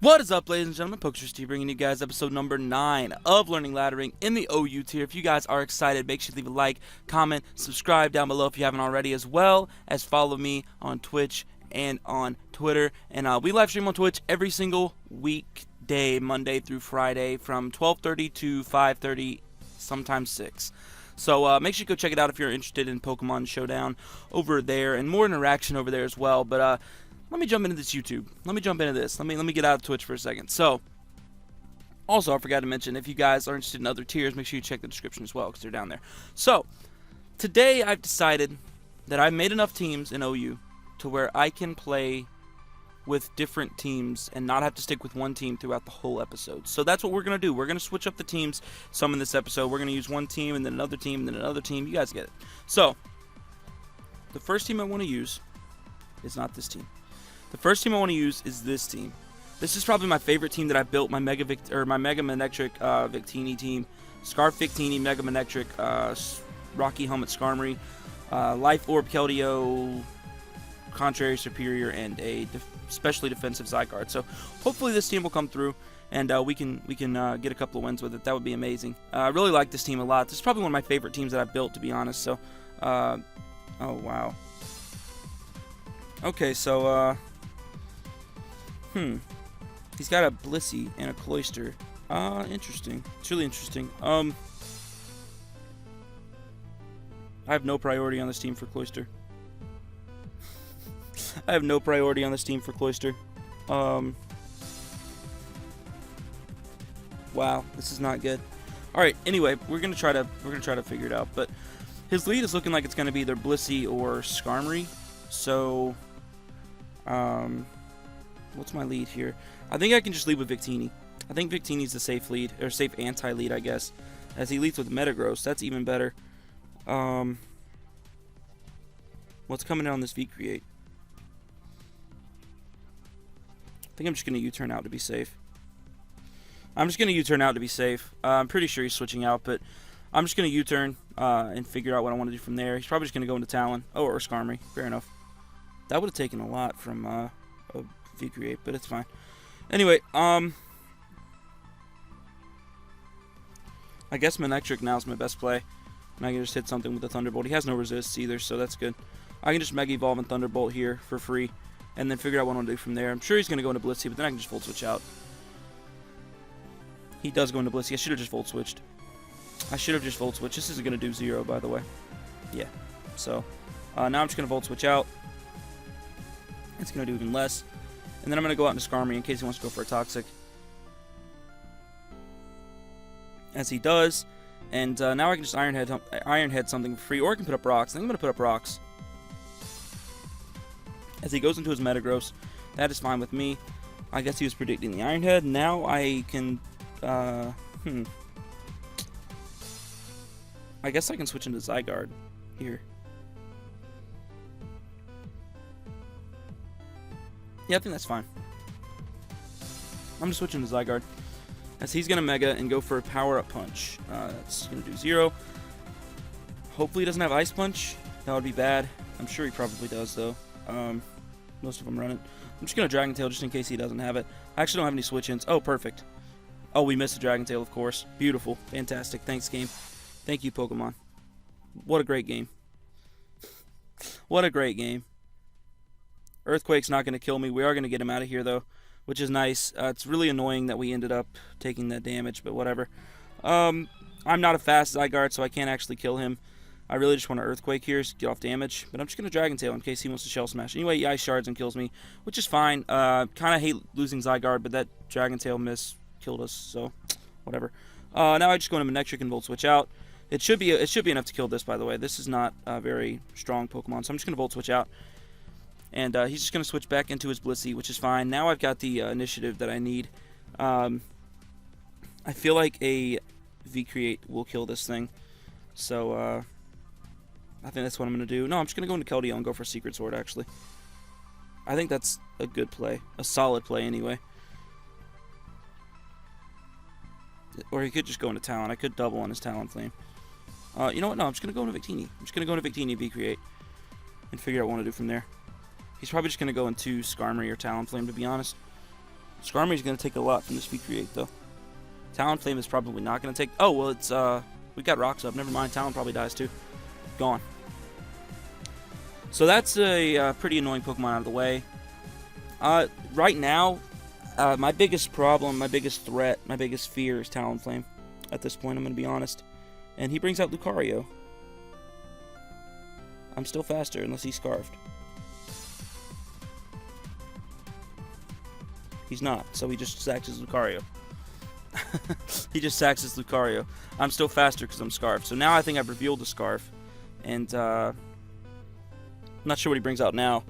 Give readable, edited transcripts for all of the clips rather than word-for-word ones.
What is up, ladies and gentlemen? Pokesters bringing you guys episode number 9 of Learning Laddering in the OU tier. If you guys are excited, make sure to leave a like, comment, subscribe down below if you haven't already, as well as follow me on Twitch and on Twitter. And we live stream on Twitch every single weekday, Monday through Friday, from 12:30 to 5:30, sometimes 6. So make sure you go check it out if you're interested in Pokemon Showdown over there, and more interaction over there as well. But let me jump into this YouTube. Let me jump into this. Let me get out of Twitch for a second. So, also, I forgot to mention, if you guys are interested in other tiers, make sure you check the description as well, because they're down there. So, today I've decided that I've made enough teams in OU to where I can play with different teams and not have to stick with one team throughout the whole episode. So that's what we're going to do. We're going to switch up the teams some in this episode. We're going to use one team and then another team and then another team. You guys get it. So, the first team I want to use is not this team. The first team I want to use is this team. This is probably my favorite team that I built, my Mega Manectric Victini team. Scarf Victini, Mega Manectric, Rocky Helmet Skarmory, Life Orb Keldeo, Contrary Superior, and a specially defensive Zygarde. So hopefully this team will come through, and we can get a couple of wins with it. That would be amazing. I really like this team a lot. This is probably one of my favorite teams that I've built, to be honest. So, oh wow. Okay, so he's got a Blissey and a Cloyster. Interesting. It's really interesting. I have no priority on this team for Cloyster. I have no priority on this team for Cloyster. Wow, this is not good. All right. Anyway, we're gonna try to figure it out. But his lead is looking like it's gonna be either Blissey or Skarmory. So, what's my lead here? I think I can just lead with Victini. I think Victini's the safe lead, or safe anti-lead, I guess. As he leads with Metagross, that's even better. What's coming in on this V-Create? I think I'm just going to U-turn out to be safe. I'm pretty sure he's switching out, but I'm just going to U-turn and figure out what I want to do from there. He's probably just going to go into Talon. Oh, or Skarmory. Fair enough. That would have taken a lot from a V-Create, but it's fine. Anyway, I guess Manectric now is my best play. And I can just hit something with the Thunderbolt. He has no resists either, so that's good. I can just Mega Evolve and Thunderbolt here for free, and then figure out what I want to do from there. I'm sure he's going to go into Blissey, but then I can just Volt Switch out. He does go into Blissey. I should have just Volt Switched. This is going to do 0, by the way. Yeah. So, now I'm just going to Volt Switch out. It's going to do even less. And then I'm going to go out into Skarmory in case he wants to go for a Toxic. As he does. And now I can just Iron Head something for free, or I can put up Rocks. I think I'm going to put up Rocks. As he goes into his Metagross, that is fine with me. I guess he was predicting the Iron Head. Now I can, I guess I can switch into Zygarde here. Yeah, I think that's fine. I'm just switching to Zygarde. As he's going to Mega and go for a Power-Up Punch. That's going to do 0. Hopefully he doesn't have Ice Punch. That would be bad. I'm sure he probably does, though. Most of them run it. I'm just going to Dragon Tail just in case he doesn't have it. I actually don't have any switch-ins. Oh, perfect. Oh, we missed a Dragon Tail, of course. Beautiful. Fantastic. Thanks, game. Thank you, Pokemon. What a great game. What a great game. Earthquake's not going to kill me. We are going to get him out of here, though, which is nice. It's really annoying that we ended up taking that damage, but whatever. I'm not a fast Zygarde, so I can't actually kill him. I really just want to Earthquake here to get off damage, but I'm just going to Dragon Tail in case he wants to Shell Smash. Anyway, he Ice Shards and kills me, which is fine. Kind of hate losing Zygarde, but that Dragon Tail miss killed us, so whatever. Now I just go into Manectric and Volt Switch out. It should be enough to kill this, by the way. This is not a very strong Pokemon, so I'm just going to Volt Switch out. And he's just going to switch back into his Blissey, which is fine. Now I've got the initiative that I need. I feel like a V-Create will kill this thing. So, I think that's what I'm going to do. No, I'm just going to go into Keldeo and go for Secret Sword, actually. I think that's a good play. A solid play, anyway. Or he could just go into Talon. I could double on his Talonflame. You know what? No, I'm just going to go into Victini. I'm just going to go into Victini and V-Create. And figure out what I want to do from there. He's probably just going to go into Skarmory or Talonflame, to be honest. Skarmory's going to take a lot from this Recreate, though. Talonflame is probably not going to take... Oh, well, it's... we got rocks up. Never mind. Talon probably dies, too. Gone. So that's a pretty annoying Pokemon out of the way. Right now, my biggest problem, my biggest threat, my biggest fear is Talonflame. At this point, I'm going to be honest. And he brings out Lucario. I'm still faster, unless he's Scarfed. He's not, so he just sacks his Lucario. He just sacks his Lucario. I'm still faster because I'm Scarfed. So now I think I've revealed the Scarf. And, I'm not sure what he brings out now.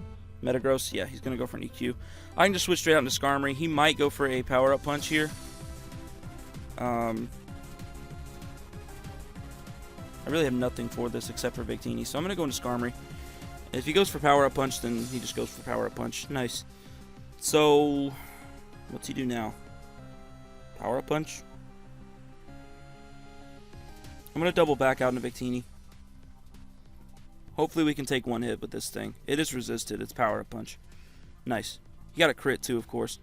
Metagross? Yeah, he's going to go for an EQ. I can just switch straight out into Skarmory. He might go for a Power-Up Punch here. I really have nothing for this except for Victini, so I'm going to go into Skarmory. If he goes for Power-Up Punch, then he just goes for Power-Up Punch. Nice. So, what's he do now? Power-Up Punch? I'm going to double back out into Victini. Hopefully we can take one hit with this thing. It is resisted. It's Power-Up Punch. Nice. You got a crit too, of course.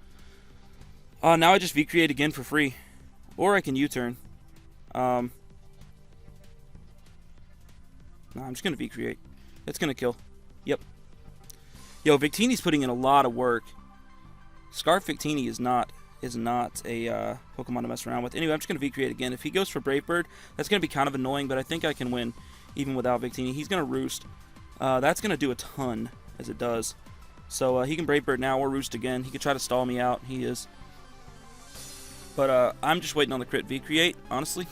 Now I just V-Create again for free. Or I can U-turn. No, I'm just going to V-Create. It's going to kill. Yep. Yo, Victini's putting in a lot of work. Scarf Victini is not a Pokemon to mess around with. Anyway, I'm just going to V-Create again. If he goes for Brave Bird, that's going to be kind of annoying, but I think I can win even without Victini. He's going to Roost. That's going to do a ton, as it does. So he can Brave Bird now or Roost again. He could try to stall me out. He is. But I'm just waiting on the crit V-Create, honestly.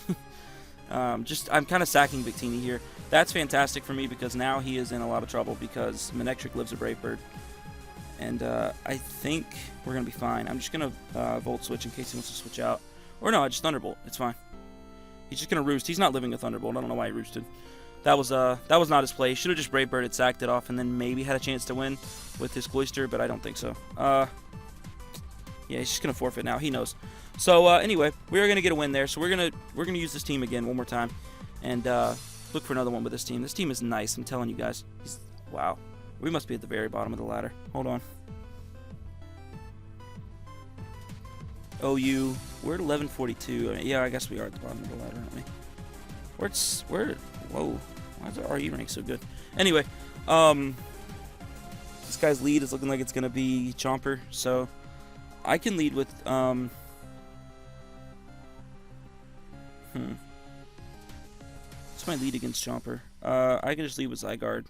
I'm kind of sacking Victini here. That's fantastic for me because now he is in a lot of trouble because Manectric lives a Brave Bird. And I think we're going to be fine. I'm just going to Volt Switch in case he wants to switch out. Or no, I just Thunderbolt. It's fine. He's just going to Roost. He's not living a Thunderbolt. I don't know why he roosted. That was not his play. He should have just Brave Birded, sacked it off, and then maybe had a chance to win with his Cloyster, but I don't think so. Yeah, he's just going to forfeit now. He knows. So anyway, we're going to get a win there. So we're gonna use this team again one more time and look for another one with this team. This team is nice, I'm telling you guys. Wow. We must be at the very bottom of the ladder. Hold on. OU. We're at 1142. Yeah, I guess we are at the bottom of the ladder, aren't we? Whoa. Why is our RE rank so good? Anyway, this guy's lead is looking like it's going to be Chomper, so I can lead with, What's my lead against Chomper? I can just lead with Zygarde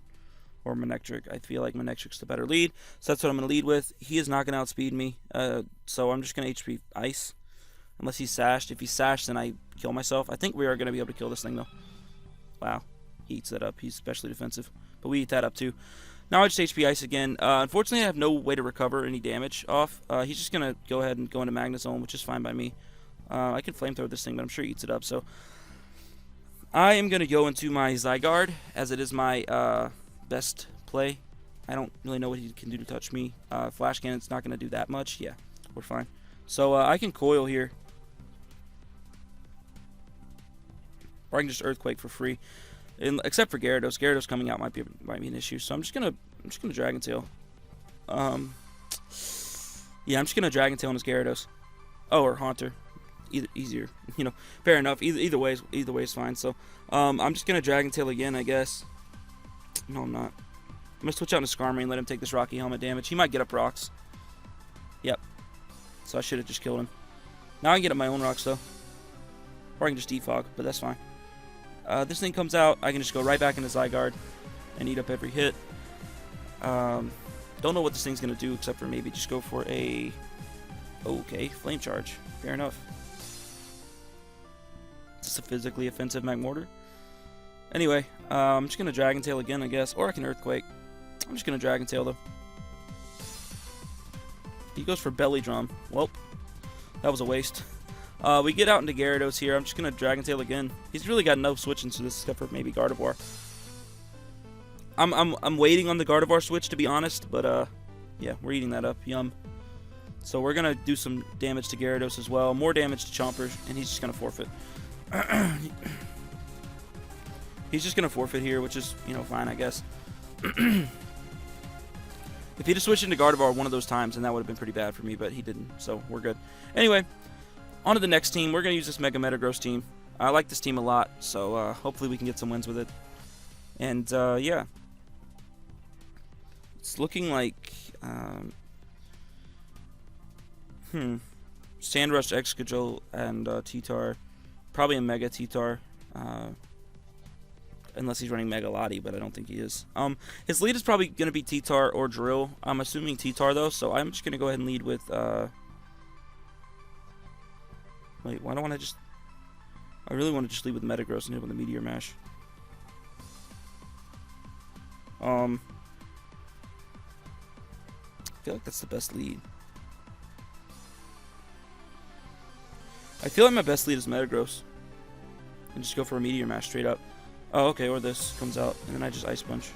or Manectric. I feel like Manectric's the better lead, so that's what I'm going to lead with. He is not going to outspeed me, so I'm just going to HP Ice, unless he's sashed. If he's sashed, then I kill myself. I think we are going to be able to kill this thing, though. Wow. He eats that up. He's especially defensive, but we eat that up, too. Now I just HP Ice again. Unfortunately, I have no way to recover any damage off. He's just going to go ahead and go into Magnezone, which is fine by me. I can Flamethrower this thing, but I'm sure he eats it up, so I am going to go into my Zygarde, as it is my best play. I don't really know what he can do to touch me. Flash Cannon's not going to do that much. Yeah, we're fine. So I can Coil here. Or I can just Earthquake for free. Except for Gyarados. Gyarados coming out might be an issue. So I'm just gonna Dragon Tail. Yeah, I'm just gonna Dragon Tail on his Gyarados. Oh, or Haunter. Easier. You know, fair enough. Either way is fine. So I'm just gonna Dragon Tail again, I guess. No, I'm not. I'm gonna switch out into Skarmory and let him take this Rocky Helmet damage. He might get up rocks. Yep. So I should have just killed him. Now I can get up my own rocks though. Or I can just defog, but that's fine. This thing comes out, I can just go right back into Zygarde and eat up every hit. Don't know what this thing's going to do except for maybe just go for a... Okay, Flame Charge. Fair enough. Is this a physically offensive Magmortar? Anyway, I'm just going to Dragon Tail again, I guess. Or I can Earthquake. I'm just going to Dragon Tail, though. He goes for Belly Drum. Welp. That was a waste. We get out into Gyarados here. I'm just going to Dragon Tail again. He's really got no switching to this except for maybe Gardevoir. I'm waiting on the Gardevoir switch, to be honest, but yeah, we're eating that up. Yum. So we're going to do some damage to Gyarados as well. More damage to Chomper, and he's just going to forfeit. He's just going to forfeit here, which is, you know, fine, I guess. If he'd have switched into Gardevoir one of those times, then that would have been pretty bad for me, but he didn't, so we're good. Anyway, on to the next team. We're going to use this Mega Metagross team. I like this team a lot, so hopefully we can get some wins with it. And, yeah. It's looking like, Sandrush, Excadrill, and T-Tar. Probably a Mega T-Tar. Unless he's running Mega Lottie, but I don't think he is. His lead is probably going to be T-Tar or Drill. I'm assuming T-Tar, though, so I'm just going to go ahead and lead with, wait, why don't I just... I really want to just lead with Metagross and hit with a Meteor Mash. I feel like that's the best lead. I feel like my best lead is Metagross. And just go for a Meteor Mash straight up. Oh, okay, or this comes out, and then I just Ice Punch.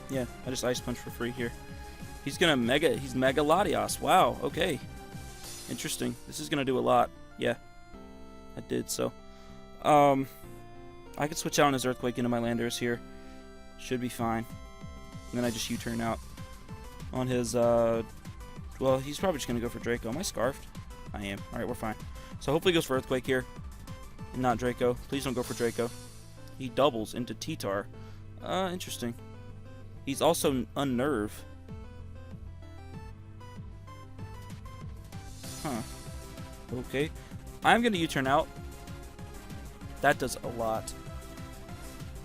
Yeah, I just Ice Punch for free here. He's Mega Latios. Wow, okay. Interesting. This is gonna do a lot. Yeah, I did, so. I could switch out on his Earthquake into my Landorus here. Should be fine. And then I just U-turn out on his, well, he's probably just gonna go for Draco. Am I Scarfed? I am. Alright, we're fine. So hopefully he goes for Earthquake here. And not Draco. Please don't go for Draco. He doubles into T-Tar. Interesting. He's also Unnerve. Huh. Okay. I'm going to U-turn out. That does a lot.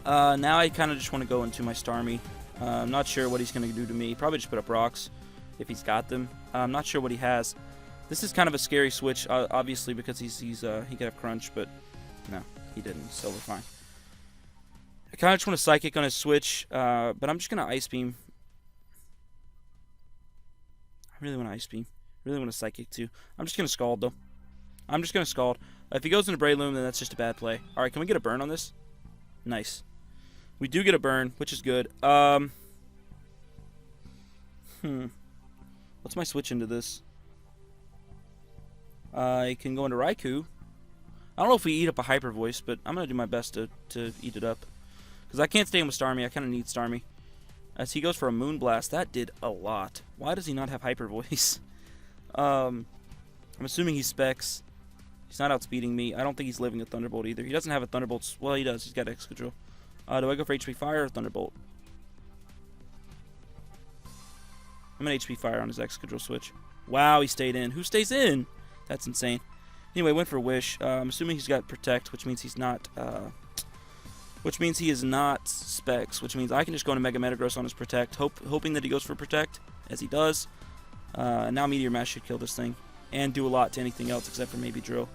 Now I kind of just want to go into my Starmie. I'm not sure what he's going to do to me. Probably just put up rocks if he's got them. I'm not sure what he has. This is kind of a scary switch, obviously, because he could have Crunch, but no, he didn't, so we're fine. I kind of just want to Psychic on his switch, but I'm just going to Ice Beam. I really want to Ice Beam. Really want to Psychic, too. I'm just going to Scald, though. I'm just going to Scald. If he goes into Breloom, then that's just a bad play. Alright, can we get a burn on this? Nice. We do get a burn, which is good. What's my switch into this? I can go into Raikou. I don't know if we eat up a Hyper Voice, but I'm going to do my best to eat it up. Because I can't stay in with Starmie. I kind of need Starmie. As he goes for a Moonblast, that did a lot. Why does he not have Hyper Voice? I'm assuming he's Specs. He's not outspeeding me. I don't think he's living a Thunderbolt either. He doesn't have a Thunderbolt. Well, he does. He's got Excadrill. Do I go for HP Fire or Thunderbolt? I'm going to HP Fire on his Excadrill switch. Wow, he stayed in. Who stays in? That's insane. Anyway, went for Wish. I'm assuming he's got Protect, which means he's not... which means he is not Specs, which means I can just go into Mega Metagross on his Protect, hoping that he goes for Protect, as he does. And now Meteor Mash should kill this thing, and do a lot to anything else except for maybe Drill.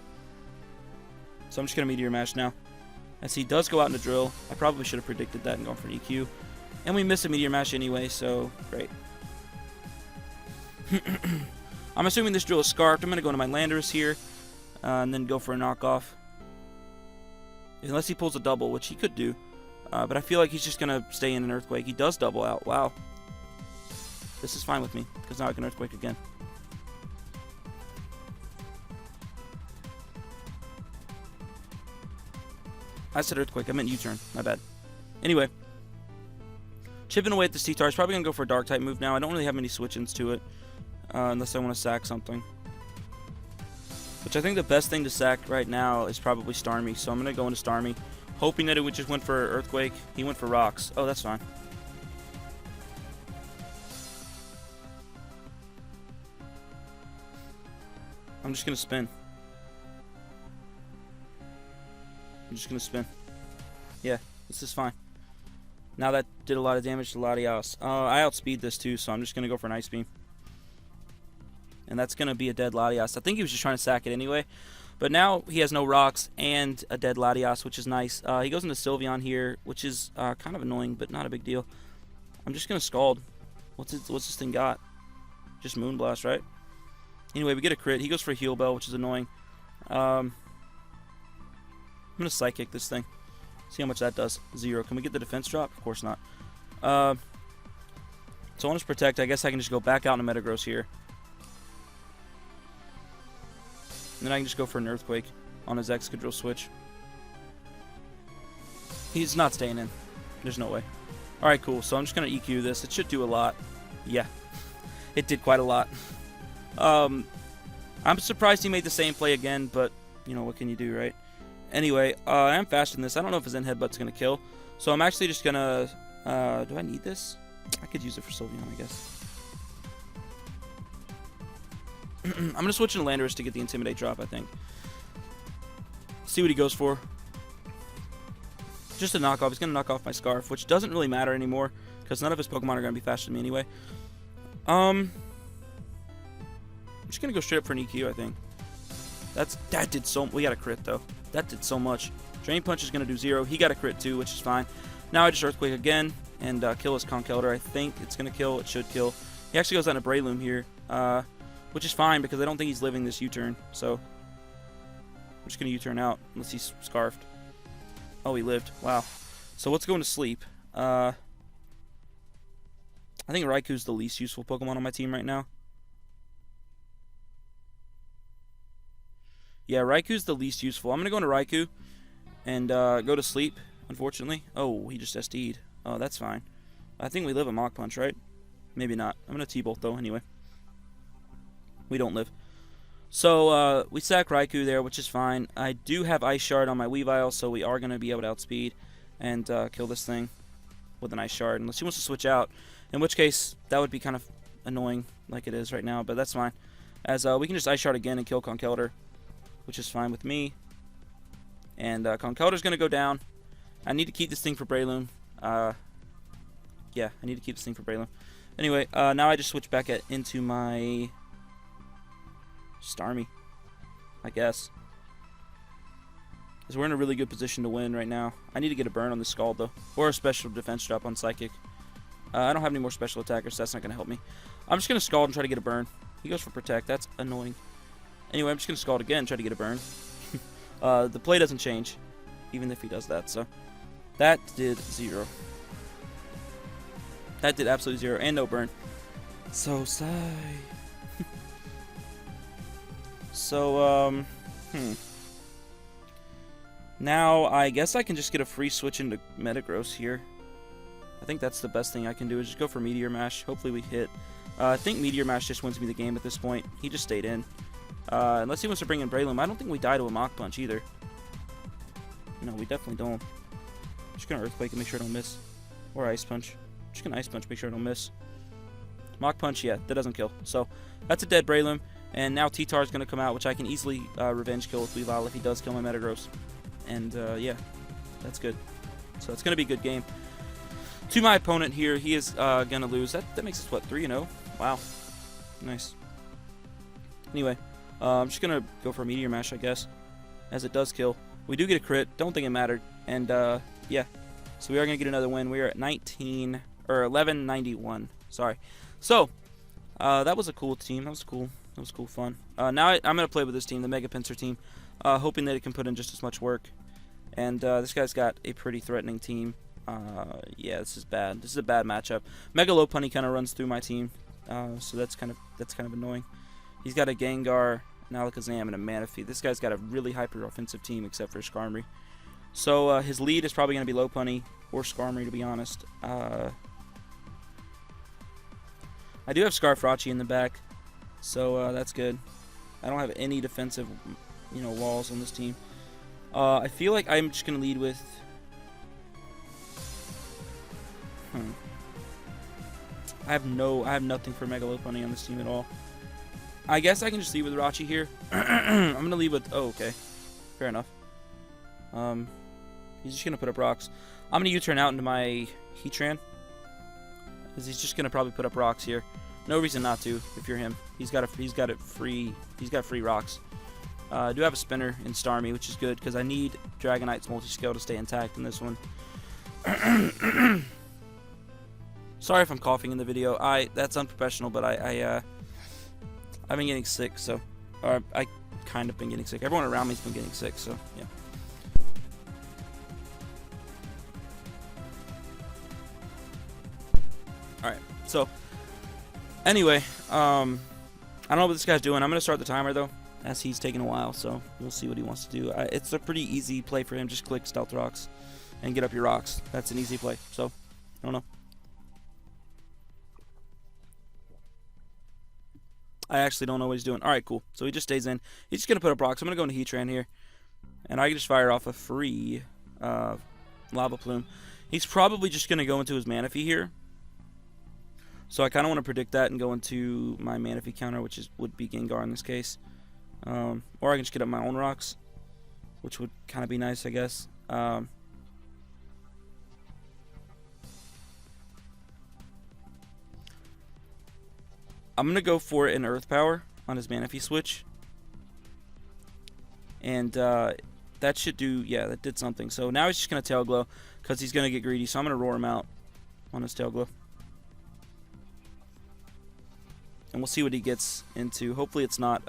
So I'm just going to Meteor Mash now. As he does go out into Drill, I probably should have predicted that and gone for an EQ. And we miss a Meteor Mash anyway, so great. I'm assuming this Drill is Scarfed. I'm going to go into my Landorus here, and then go for a knockoff. Unless he pulls a double, which he could do. But I feel like he's just going to stay in an Earthquake. He does double out. Wow. This is fine with me, because now I can Earthquake again. I said Earthquake. I meant U-turn. My bad. Anyway. Chipping away at this T-Tar. He's probably going to go for a Dark-type move now. I don't really have many switch-ins to it. Unless I want to sack something. Which I think the best thing to sack right now is probably Starmie. So I'm going to go into Starmie. Hoping that it would just went for Earthquake. He went for Rocks. Oh, that's fine. I'm just going to spin. I'm just going to spin. Yeah, this is fine. Now that did a lot of damage to Latios. I outspeed this too, so I'm just going to go for an Ice Beam. And that's going to be a dead Latios. I think he was just trying to sack it anyway. But now he has no rocks and a dead Latios, which is nice. He goes into Sylveon here, which is kind of annoying, but not a big deal. I'm just going to Scald. What's this thing got? Just Moonblast, right? Anyway, we get a crit. He goes for a Heal Bell, which is annoying. I'm going to Psychic this thing. See how much that does. 0. Can we get the defense drop? Of course not. So on his Protect, I guess I can just go back out into Metagross here. And then I can just go for an Earthquake on his Excadrill switch. He's not staying in. There's no way. Alright, cool. So I'm just going to EQ this. It should do a lot. Yeah. It did quite a lot. I'm surprised he made the same play again, but, you know, what can you do, right? Anyway, I am faster than this. I don't know if his end headbutt's going to kill. So I'm actually just going to... do I need this? I could use it for Sylveon, I guess. I'm going to switch into Landorus to get the Intimidate drop, I think. See what he goes for. Just a knockoff. He's going to knock off my Scarf, which doesn't really matter anymore, because none of his Pokemon are going to be faster than me anyway. I'm just going to go straight up for an EQ, I think. That did so... We got a crit, though. That did so much. Drain Punch is going to do 0. He got a crit, too, which is fine. Now I just Earthquake again and kill his Conkeldurr. I think it's going to kill. It should kill. He actually goes out in a Breloom here, which is fine because I don't think he's living this U-turn. So I'm just going to U-turn out unless he's Scarfed. Oh, he lived. Wow. So let's go into sleep. I think Raikou's the least useful Pokemon on my team right now. Yeah, Raikou's the least useful. I'm going to go into Raikou and go to sleep, unfortunately. Oh, he just SD'd. Oh, that's fine. I think we live a Mach Punch, right? Maybe not. I'm going to T-Bolt, though, anyway. We don't live. So, we sack Raikou there, which is fine. I do have Ice Shard on my Weavile, so we are going to be able to outspeed and kill this thing with an Ice Shard, unless he wants to switch out, in which case that would be kind of annoying like it is right now, but that's fine. As we can just Ice Shard again and kill Conkeldurr, which is fine with me. And Conkeldurr's going to go down. I need to keep this thing for Breloom. Yeah, I need to keep this thing for Breloom. Anyway, now I just switch back into my Starmie, I guess. Because we're in a really good position to win right now. I need to get a burn on the Scald, though. Or a special defense drop on Psychic. I don't have any more special attackers, so that's not going to help me. I'm just going to Scald and try to get a burn. He goes for Protect. That's annoying. Anyway, I'm just going to Scald again and try to get a burn. The play doesn't change, even if he does that. So that did 0. That did absolutely 0, and no burn. So sigh. So, now I guess I can just get a free switch into Metagross here. I think that's the best thing I can do is just go for Meteor Mash. Hopefully we hit. I think Meteor Mash just wins me the game at this point. He just stayed in. Unless he wants to bring in Breloom. I don't think we die to a Mach Punch either. No, we definitely don't. Just gonna Earthquake and make sure I don't miss. Or Ice Punch. Just gonna Ice Punch, make sure I don't miss. Mach Punch, yeah, that doesn't kill. So, that's a dead Breloom. And now T-Tar is gonna come out, which I can easily revenge kill with Weavile if he does kill my Metagross. And, yeah, that's good. So, it's gonna be a good game. To my opponent here, he is gonna lose. That makes us, what, 3-0? Wow. Nice. Anyway, I'm just gonna go for a Meteor Mash, I guess, as it does kill. We do get a crit. Don't think it mattered. And yeah, so we are gonna get another win. We are at 1191. Sorry. So that was a cool team. That was cool. That was cool fun. Now I'm gonna play with this team, the Mega Pinsir team, hoping that it can put in just as much work. And this guy's got a pretty threatening team. Yeah, this is bad. This is a bad matchup. Mega Lopunny kind of runs through my team, so that's kind of annoying. He's got a Gengar, an Alakazam, and a Manaphy. This guy's got a really hyper-offensive team except for Skarmory. So his lead is probably going to be Lopunny or Skarmory, to be honest. I do have Scarfrachi in the back, so that's good. I don't have any defensive, walls on this team. I feel like I'm just going to lead with... I have nothing for Mega Lopunny on this team at all. I guess I can just lead with Rachi here. I'm going to lead with... Oh, okay. Fair enough. He's just going to put up rocks. I'm going to U-turn out into my Heatran. Because he's just going to probably put up rocks here. No reason not to, if you're him. He's got free rocks. I do have a spinner in Starmie, which is good, because I need Dragonite's multi-scale to stay intact in this one. Sorry if I'm coughing in the video. That's unprofessional, but I've been getting sick, so... Or I kind of been getting sick. Everyone around me's been getting sick, so, yeah. Alright, so... Anyway, I don't know what this guy's doing. I'm going to start the timer, though, as he's taking a while, so we'll see what he wants to do. It's a pretty easy play for him. Just click Stealth Rocks and get up your rocks. That's an easy play, so... I don't know. I actually don't know what he's doing. Alright, cool. So he just stays in. He's just going to put up rocks. I'm going to go into Heatran here. And I can just fire off a free Lava Plume. He's probably just going to go into his Manaphy here. So I kind of want to predict that and go into my Manaphy counter, which would be Gengar in this case. Or I can just get up my own rocks, which would kind of be nice, I guess. I'm going to go for an Earth Power on his Manaphy switch. And that should do, yeah, that did something. So now he's just going to Tail Glow because he's going to get greedy. So I'm going to roar him out on his Tail Glow. And we'll see what he gets into. Hopefully it's not...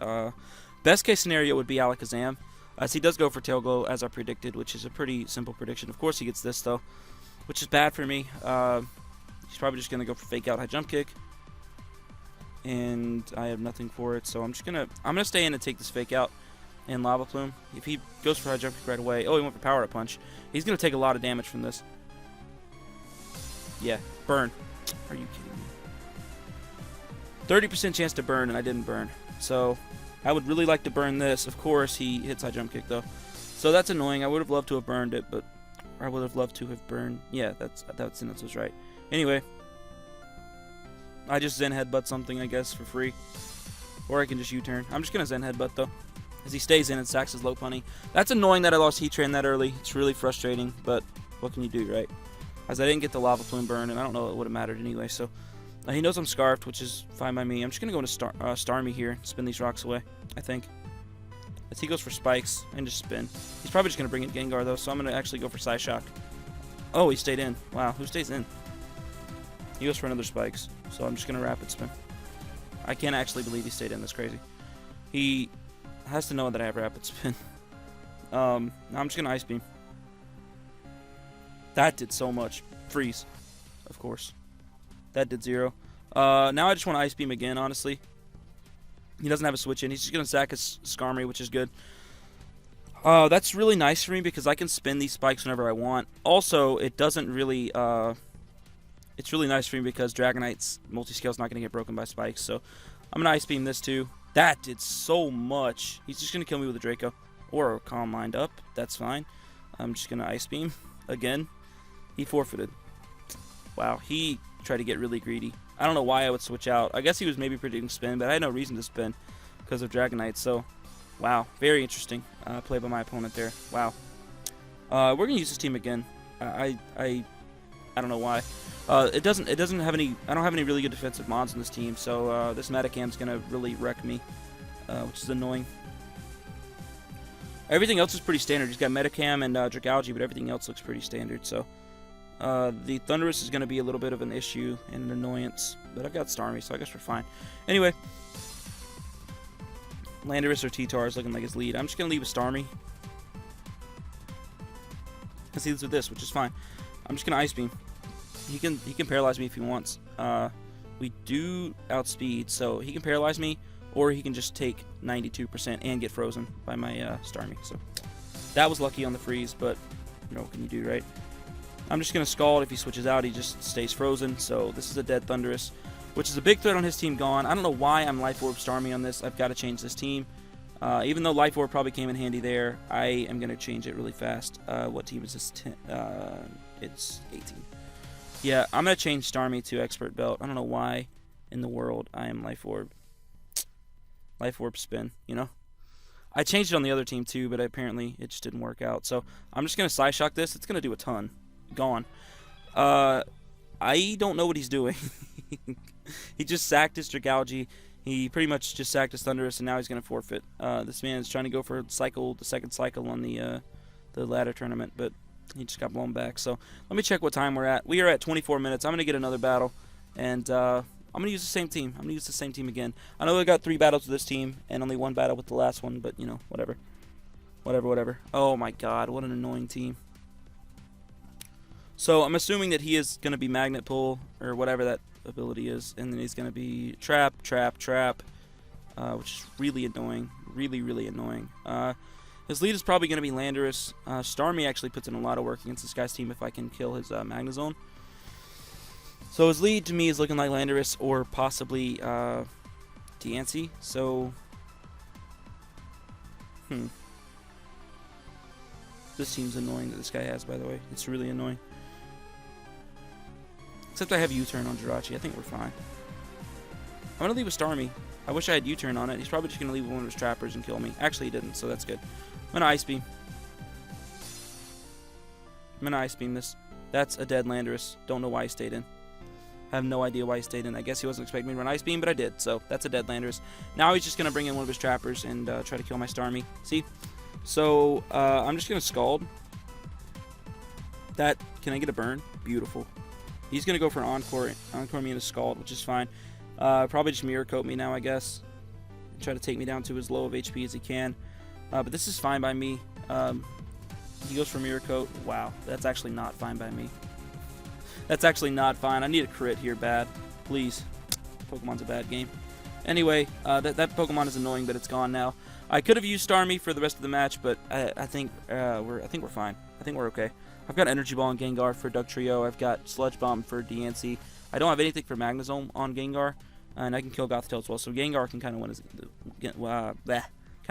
best case scenario would be Alakazam. As he does go for Tail Glow, as I predicted, which is a pretty simple prediction. Of course he gets this, though, which is bad for me. He's probably just going to go for Fake Out High Jump Kick. And I have nothing for it, so I'm gonna stay in and take this Fake Out and Lava Plume. If he goes for High Jump Kick right away... Oh, he went for Power Up Punch. He's going to take a lot of damage from this. Yeah, burn. Are you kidding me? 30% chance to burn, and I didn't burn. So, I would really like to burn this. Of course, he hits High Jump Kick, though. So, that's annoying. I would have loved to have burned it, but... I would have loved to have burned... Yeah, that sentence was right. Anyway. I just Zen Headbutt something, I guess, for free. Or I can just U-turn. I'm just going to Zen Headbutt, though. As he stays in and stacks his Lopunny. That's annoying that I lost Heatran that early. It's really frustrating, but what can you do, right? As I didn't get the Lava Plume burn, and I don't know it would have mattered anyway, so... he knows I'm Scarfed, which is fine by me. I'm just going to go into Starmie here and spin these rocks away, I think. As he goes for Spikes and just spin. He's probably just going to bring in Gengar, though, so I'm going to actually go for Psyshock. Oh, he stayed in. Wow, who stays in? He goes for another Spikes, so I'm just going to Rapid Spin. I can't actually believe he stayed in. That's crazy. He has to know that I have Rapid Spin. Now I'm just going to Ice Beam. That did so much. Freeze, of course. That did 0. Now I just want to Ice Beam again, honestly. He doesn't have a switch in. He's just going to sack his Skarmory, which is good. That's really nice for me because I can spin these Spikes whenever I want. Also, it doesn't really... it's really nice for me because Dragonite's multi-scale is not going to get broken by Spikes. So I'm going to Ice Beam this too. That did so much. He's just going to kill me with a Draco. Or a Calm Mind up. That's fine. I'm just going to Ice Beam again. He forfeited. Wow, he... try to get really greedy. I don't know why I would switch out. I guess he was maybe predicting spin, but I had no reason to spin because of Dragonite. So, wow, very interesting play by my opponent there. Wow. We're gonna use this team again. I don't know why. It doesn't have any. I don't have any really good defensive mons in this team. So this Metacam's gonna really wreck me, which is annoying. Everything else is pretty standard. He's got Metacam and Dragalge, but everything else looks pretty standard. So. The Thundurus is going to be a little bit of an issue and an annoyance, but I've got Starmie, so I guess we're fine. Anyway, Landorus or T-Tar is looking like his lead. I'm just going to leave a Starmie. I see this with this, which is fine. I'm just going to Ice Beam. He can paralyze me if he wants. We do outspeed, so he can paralyze me, or he can just take 92% and get frozen by my Starmie. So that was lucky on the freeze, but you know, what can you do, right? I'm just going to Scald. If he switches out, he just stays frozen. So this is a dead Thundurus, which is a big threat on his team gone. I don't know why I'm Life Orb Starmie on this. I've got to change this team. Even though Life Orb probably came in handy there, I am going to change it really fast. What team is this? It's 18. Yeah, I'm going to change Starmie to Expert Belt. I don't know why in the world I am Life Orb. Life Orb Spin, you know? I changed it on the other team too, but apparently it just didn't work out. So I'm just going to Psyshock this. It's going to do a ton. Gone. I don't know what he's doing. He just sacked his Dragalge. He pretty much just sacked his Thundurus, and now he's going to forfeit. This man is trying to go for the second cycle on the ladder tournament, but he just got blown back. So let me check what time we're at. We are at 24 minutes. I'm going to get another battle, and I'm going to use the same team. I'm going to use the same team again. I know I got 3 battles with this team, and only 1 battle with the last one, but, you know, whatever. Whatever. Oh, my God. What an annoying team. So I'm assuming that he is going to be Magnet Pull, or whatever that ability is, and then he's going to be Trap, which is really annoying. Really annoying. His lead is probably going to be Landorus. Starmie actually puts in a lot of work against this guy's team if I can kill his Magnezone. So his lead to me is looking like Landorus or possibly Diancie. So, this seems annoying that this guy has, by the way. It's really annoying. Except I have U-turn on Jirachi. I think we're fine. I'm going to leave a Starmie. I wish I had U-turn on it. He's probably just going to leave one of his trappers and kill me. Actually, he didn't, so that's good. I'm going to Ice Beam. I'm going to Ice Beam this. That's a dead Landorus. Don't know why he stayed in. I have no idea why he stayed in. I guess he wasn't expecting me to run Ice Beam, but I did. So that's a dead Landorus. Now he's just going to bring in one of his trappers and try to kill my Starmie. See? So I'm just going to Scald. That, can I get a burn? Beautiful. He's going to go for an Encore me and a Scald, which is fine. Probably just Mirror Coat me now, I guess. Try to take me down to as low of HP as he can. But this is fine by me. He goes for Mirror Coat. Wow, that's actually not fine by me. That's actually not fine. I need a crit here bad. Please. Pokemon's a bad game. Anyway, that Pokemon is annoying, but it's gone now. I could have used Starmie for the rest of the match, but I think we're fine. I think we're okay. I've got Energy Ball and Gengar for Dugtrio. I've got Sludge Bomb for Diancie. I don't have anything for Magnezone on Gengar, and I can kill Gothitelle as well. So Gengar can kind of win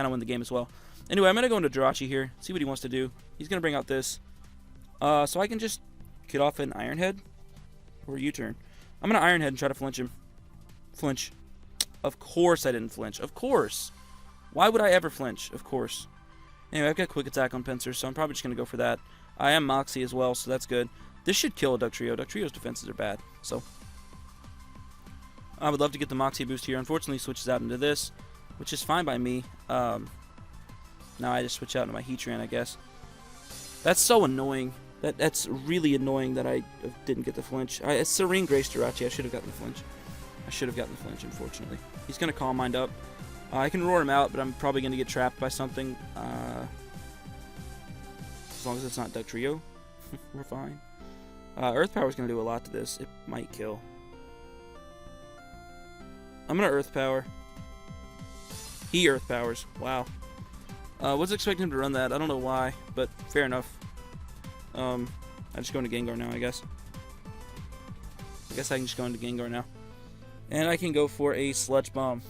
win the game as well. Anyway, I'm gonna go into Jirachi here, see what he wants to do. He's gonna bring out this, so I can just get off an Iron Head or U-turn. I'm gonna Iron Head and try to flinch him. Flinch. Of course I didn't flinch. Of course. Why would I ever flinch? Of course. Anyway, I've got Quick Attack on Pinsir, so I'm probably just gonna go for that. I am Moxie as well, so that's good. This should kill a Dugtrio. Dugtrio's defenses are bad, so I would love to get the Moxie boost here. Unfortunately, he switches out into this, which is fine by me. Now I just switch out into my Heatran, I guess. That's so annoying. That's really annoying that I didn't get the flinch. It's Serene Grace Jirachi. I should have gotten the flinch. Unfortunately. He's going to Calm Mind up. I can roar him out, but I'm probably going to get trapped by something. As long as it's not Dugtrio, we're fine. Earth Power is going to do a lot to this. It might kill. I'm going to Earth Power. He Earth Powers. Wow. Was expecting him to run that. I don't know why, but fair enough. I just go into Gengar now, I guess. I guess I can just go into Gengar now. And I can go for a Sludge Bomb.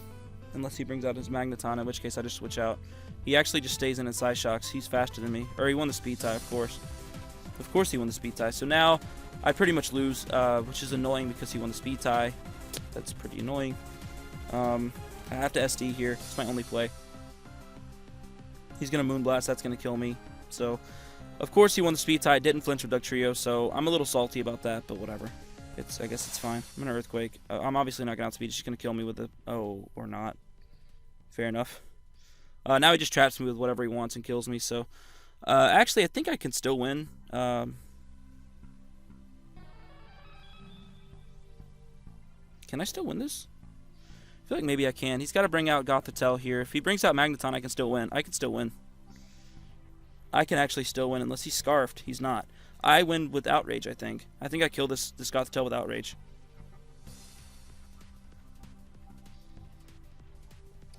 Unless he brings out his Magneton, in which case I just switch out. He actually just stays in Psyshocks. He's faster than me. Or he won the Speed tie, of course. Of course he won the Speed tie. So now I pretty much lose, which is annoying because he won the Speed tie. That's pretty annoying. I have to SD here. It's my only play. He's going to Moonblast. That's going to kill me. So, of course he won the Speed tie. Didn't flinch with Dugtrio, so I'm a little salty about that, but whatever. I guess it's fine. I'm going to Earthquake. I'm obviously not going to outspeed. He's just going to kill me with the... Oh, or not. Fair enough. Now he just traps me with whatever he wants and kills me, so... actually, I think I can still win. Can I still win this? I feel like maybe I can. He's got to bring out Gothitelle here. If he brings out Magneton, I can still win. I can still win. I can actually still win unless he's Scarfed. He's not. I win with Outrage, I think. I think I kill this Gothitelle with Outrage.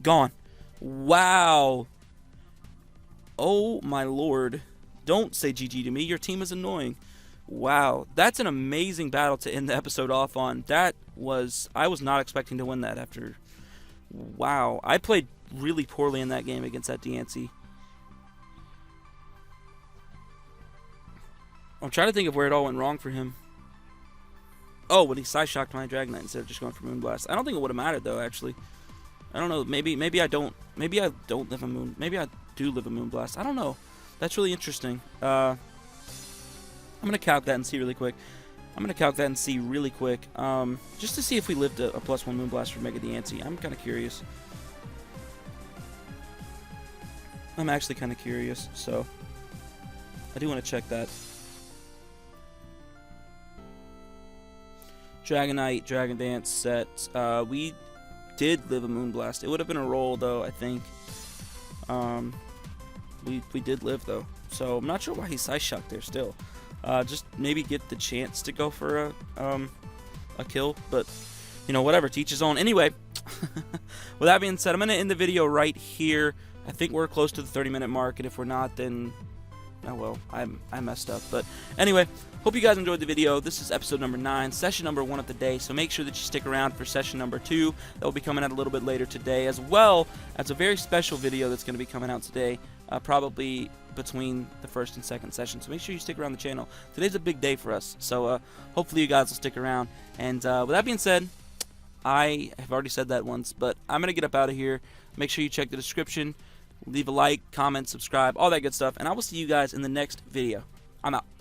Gone. Wow. Oh, my lord. Don't say GG to me. Your team is annoying. Wow. That's an amazing battle to end the episode off on. I was not expecting to win that after... Wow. I played really poorly in that game against that Diancie. I'm trying to think of where it all went wrong for him. Oh, when he Psyshocked my Dragonite instead of just going for Moonblast. I don't think it would have mattered, though, actually. I don't know. Maybe I don't live a Moon... Maybe I do live a Moonblast. I don't know. That's really interesting. I'm going to calc that and see really quick. Just to see if we lived a +1 Moonblast for Mega Diancie. I'm kind of curious. I'm actually kind of curious, so I do want to check that. Dragonite, Dragon Dance set. We did live a Moonblast. It would have been a roll, though, I think. We did live, though. So I'm not sure why he Psyshocked there still. Just maybe get the chance to go for a kill, but you know, whatever, to each his own. Anyway, with that being said, I'm going to end the video right here. I think we're close to the 30-minute mark, and if we're not, then Oh well, I messed up. But anyway, hope you guys enjoyed the video. This is episode number 9, session number 1 of the day. So make sure that you stick around for session number 2. That will be coming out a little bit later today, as well as a very special video that's going to be coming out today, probably between the first and second session. So make sure you stick around the channel. Today's a big day for us. So hopefully you guys will stick around. And with that being said, I have already said that once, but I'm going to get up out of here. Make sure you check the description. Leave a like, comment, subscribe, all that good stuff. And I will see you guys in the next video.